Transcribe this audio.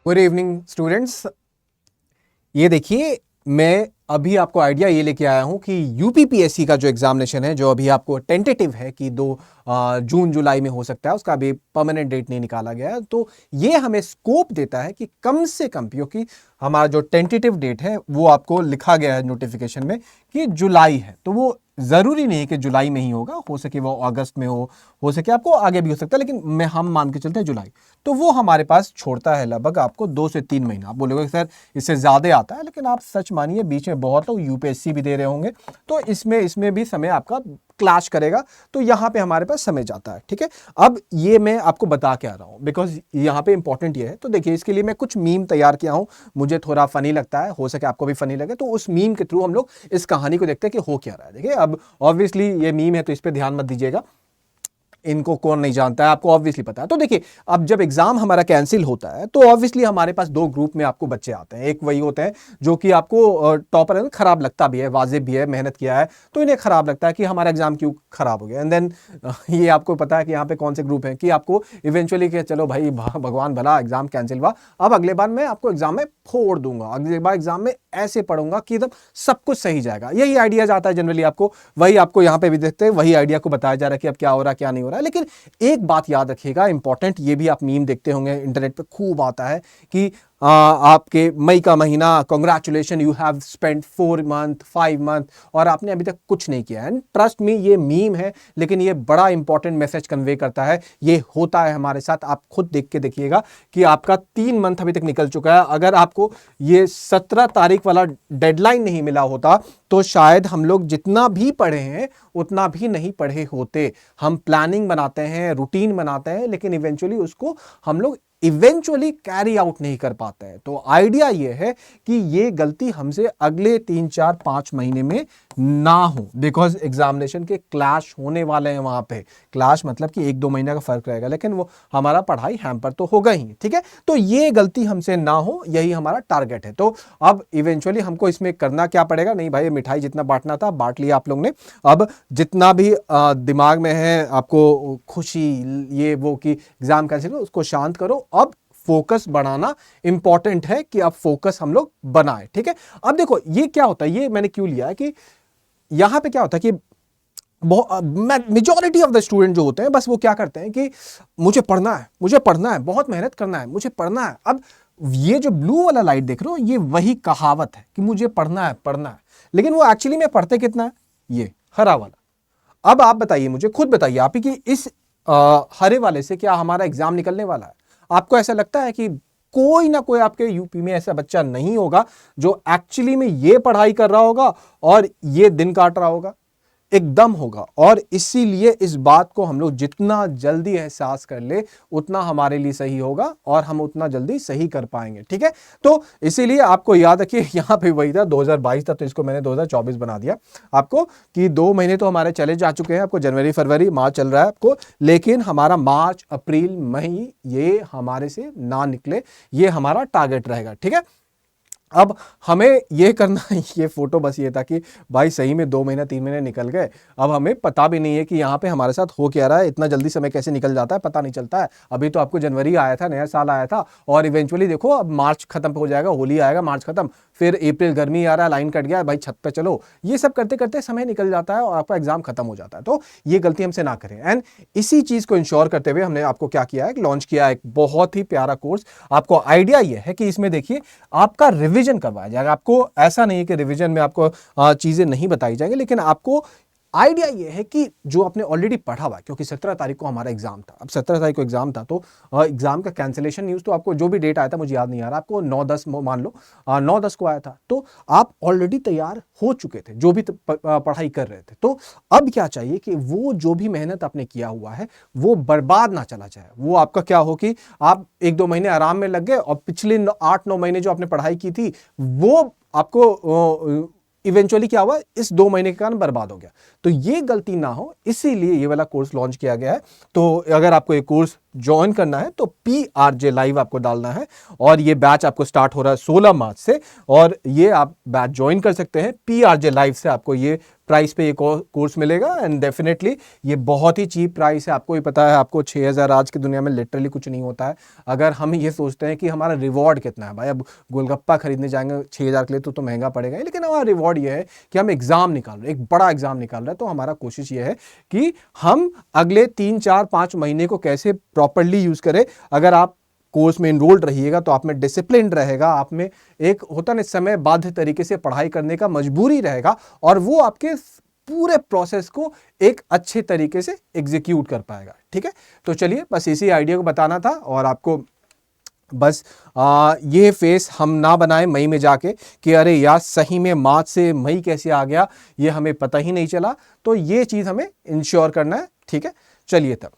Good evening students. ये देखिए, मैं अभी आपको आइडिया ये लेके आया हूं कि यूपीपीएससी का जो एग्जामिनेशन है, जो अभी आपको टेंटेटिव है कि 2 जून जुलाई में हो सकता है, उसका अभी परमानेंट डेट नहीं निकाला गया है। तो ये हमें स्कोप देता है कि कम से कम, क्योंकि हमारा जो टेंटेटिव डेट है वो आपको लिखा गया है नोटिफिकेशन में कि जुलाई है, तो वो जरूरी नहीं है कि जुलाई में ही होगा, हो सके वो अगस्त में हो सके आपको आगे भी हो सकता है, लेकिन हम मान के चलते हैं जुलाई। तो वो हमारे पास छोड़ता है लगभग आपको 2 से 3 महीना। आप बोलोगे सर इससे ज्यादा आता है, लेकिन आप सच मानिए बीच में बहुत लोग यूपीएससी भी दे रहे होंगे, तो इसमें भी समय आपका क्लैश करेगा। तो यहां पे हमारे पास समय जाता है। ठीक है, अब ये मैं आपको बता के आ रहा हूं बिकॉज यहां पे इंपॉर्टेंट ये है। तो देखिए, इसके लिए मैं कुछ मीम तैयार किया हूं, मुझे थोड़ा फनी लगता है, हो सके आपको भी फनी लगे, तो उस मीम के थ्रू हम लोग इस कहानी को देखते हैं कि हो क्या रहा है। देखिए, अब ऑब्वियसली ये मीम है तो इस पर ध्यान मत दीजिएगा, इनको कौन नहीं जानता है, आपको ऑब्वियसली पता है। तो देखिए, अब जब एग्जाम हमारा कैंसिल होता है तो ऑब्वियसली हमारे पास 2 ग्रुप में आपको बच्चे आते हैं। एक वही होते हैं जो कि आपको टॉपर है, खराब लगता भी है, वाजिब भी है, मेहनत किया है, तो इन्हें खराब लगता है कि हमारा एग्जाम क्यों खराब हो गया। एंड देन ये आपको पता है कि यहाँ पे कौन से ग्रुप है कि आपको इवेंचुअली कि चलो भाई भगवान भला एग्जाम कैंसिल हुआ, अब अगले बार मैं आपको एग्जाम में फोड़ दूंगा, अगले बार एग्जाम में ऐसे पढ़ूंगा कि एकदम सब कुछ सही जाएगा। यही आइडिया जाता है जनरली आपको, वही आपको यहाँ पे भी देखते हैं, वही आइडिया को बताया जा रहा है कि अब क्या हो रहा है क्या नहीं हो रहा है। लेकिन एक बात याद रखिएगा इंपॉर्टेंट, ये भी आप मीम देखते होंगे इंटरनेट पे खूब आता है कि आपके मई का महीना, congratulation you have spent 4 month 5 month और आपने अभी तक कुछ नहीं किया है। एंड ट्रस्ट मी, ये मीम है लेकिन ये बड़ा इंपॉर्टेंट मैसेज कन्वे करता है। ये होता है हमारे साथ, आप खुद देख के देखिएगा कि आपका 3 मंथ अभी तक निकल चुका है। अगर आपको ये 17 तारीख वाला डेडलाइन नहीं मिला होता तो शायद हम लोग जितना भी पढ़े हैं उतना भी नहीं पढ़े होते। हम प्लानिंग बनाते हैं, रूटीन बनाते हैं, लेकिन इवेंचुअली उसको हम लोग इवेंचुअली कैरी आउट नहीं कर पाते हैं। तो आइडिया ये है कि ये गलती हमसे अगले 3 4 5 महीने में ना हो, बिकॉज एग्जामिनेशन के क्लैश होने वाले हैं। वहां पे क्लैश मतलब कि 1 2 महीने का फर्क रहेगा, लेकिन वो हमारा पढ़ाई हैम्पर तो होगा ही। ठीक है, तो ये गलती हमसे ना हो, यही हमारा टारगेट है। तो अब इवेंचुअली हमको इसमें करना क्या पड़ेगा, नहीं भाई मिठाई जितना बांटना था बांट लिया आप लोग ने, अब जितना भी दिमाग में है आपको खुशी ये वो कि एग्जाम कैंसिल हो, उसको शांत करो। अब फोकस बढ़ाना इंपॉर्टेंट है कि अब फोकस हम लोग बनाए। ठीक है, अब देखो ये क्या होता है, ये मैंने क्यों लिया है कि यहां पे क्या होता है कि मेजॉरिटी ऑफ द स्टूडेंट जो होते हैं बस वो क्या करते हैं कि मुझे पढ़ना है, मुझे पढ़ना है, बहुत मेहनत करना है, मुझे पढ़ना है। अब ये जो ब्लू वाला लाइट देख रहे हो, ये वही कहावत है कि मुझे पढ़ना है पढ़ना है, लेकिन वो एक्चुअली में पढ़ते कितना है, ये हरा वाला। अब आप बताइए, मुझे खुद बताइए आप ही कि इस हरे वाले से क्या हमारा एग्जाम निकलने वाला है? आपको ऐसा लगता है कि कोई ना कोई आपके यूपी में ऐसा बच्चा नहीं होगा जो एक्चुअली में ये पढ़ाई कर रहा होगा और ये दिन काट रहा होगा? एकदम होगा। और इसीलिए इस बात को हम लोग जितना जल्दी एहसास कर ले उतना हमारे लिए सही होगा और हम उतना जल्दी सही कर पाएंगे। ठीक है, तो इसीलिए आपको याद रखिए, यहां पे वही था 2022 था, तो इसको मैंने 2024 बना दिया आपको कि 2 महीने तो हमारे चले जा चुके हैं। आपको जनवरी फरवरी मार्च चल रहा है आपको, लेकिन हमारा मार्च अप्रैल मई ये हमारे से ना निकले, ये हमारा टारगेट रहेगा। ठीक है, अब हमें यह करना ये फोटो बस ये था कि भाई सही में 2 महीने 3 महीने निकल गए, अब हमें पता भी नहीं है कि यहाँ पे हमारे साथ हो क्या रहा है। इतना जल्दी समय कैसे निकल जाता है पता नहीं चलता है। अभी तो आपको जनवरी आया था, नया साल आया था, और इवेंचुअली देखो अब मार्च खत्म हो जाएगा, होली आएगा, मार्च खत्म, फिर अप्रैल गर्मी आ रहा है, लाइन कट गया भाई, छत पे चलो, ये सब करते करते समय निकल जाता है और आपका एग्जाम खत्म हो जाता है। तो ये गलती हमसे ना करें। एंड इसी चीज को इंश्योर करते हुए हमने आपको क्या किया है, लॉन्च किया एक बहुत ही प्यारा कोर्स। आपको आइडिया ये है कि इसमें देखिए आपका रिविजन करवाया जाएगा। आपको ऐसा नहीं है कि रिवीजन में आपको चीजें नहीं बताई जाएंगी, लेकिन आपको आइडिया ये है कि जो आपने ऑलरेडी पढ़ा हुआ है, क्योंकि 17 तारीख को हमारा एग्जाम था, अब 17 तारीख को एग्जाम था तो एग्जाम का कैंसिलेशन न्यूज तो आपको जो भी डेट आया था मुझे याद नहीं आ रहा, आपको 9-10 मान लो 9-10 को आया था, तो आप ऑलरेडी तैयार हो चुके थे जो भी पढ़ाई कर रहे थे। तो अब क्या चाहिए कि वो जो भी मेहनत आपने किया हुआ है वो बर्बाद ना चला जाए। वो आपका क्या हो कि आप 1-2 महीने आराम में लग गए और पिछले 8-9 महीने जो आपने पढ़ाई की थी वो आपको इवेंचुअली क्या हुआ, इस 2 महीने के कारण बर्बाद हो गया। तो ये गलती ना हो, इसीलिए ये वाला कोर्स लॉन्च किया गया है। तो अगर आपको ये कोर्स ज्वाइन करना है तो PRJ लाइव आपको डालना है और ये बैच आपको स्टार्ट हो रहा है 16 मार्च से और ये आप बैच ज्वाइन कर सकते हैं। PRJ लाइव से आपको ये प्राइस पे एक और कोर्स मिलेगा एंड डेफिनेटली ये बहुत ही चीप प्राइस है। आपको ही पता है, आपको 6000 आज की दुनिया में लिटरली कुछ नहीं होता है। अगर हम ये सोचते हैं कि हमारा रिवॉर्ड कितना है, भाई अब गोलगप्पा खरीदने जाएंगे 6000 के लिए तो महंगा पड़ेगा, लेकिन हमारा रिवॉर्ड ये है कि हम एग्जाम निकाल रहे हैं, एक बड़ा एग्जाम निकाल रहे हैं। तो हमारा कोशिश ये है कि हम अगले 3 4 5 महीने को कैसे प्रॉपरली यूज करें। अगर आप कोर्स में इनरोल्ड रहिएगा तो आप में डिसिप्लिन रहेगा, आप में एक होता ना समय बाध्य तरीके से पढ़ाई करने का मजबूरी रहेगा और वो आपके पूरे प्रोसेस को एक अच्छे तरीके से एग्जीक्यूट कर पाएगा। ठीक है, तो चलिए बस इसी आइडिया को बताना था और आपको बस ये फेस हम ना बनाए मई में जाके कि अरे यार सही में मार्च से मई कैसे आ गया, ये हमें पता ही नहीं चला। तो ये चीज हमें इंश्योर करना है। ठीक है, चलिए तब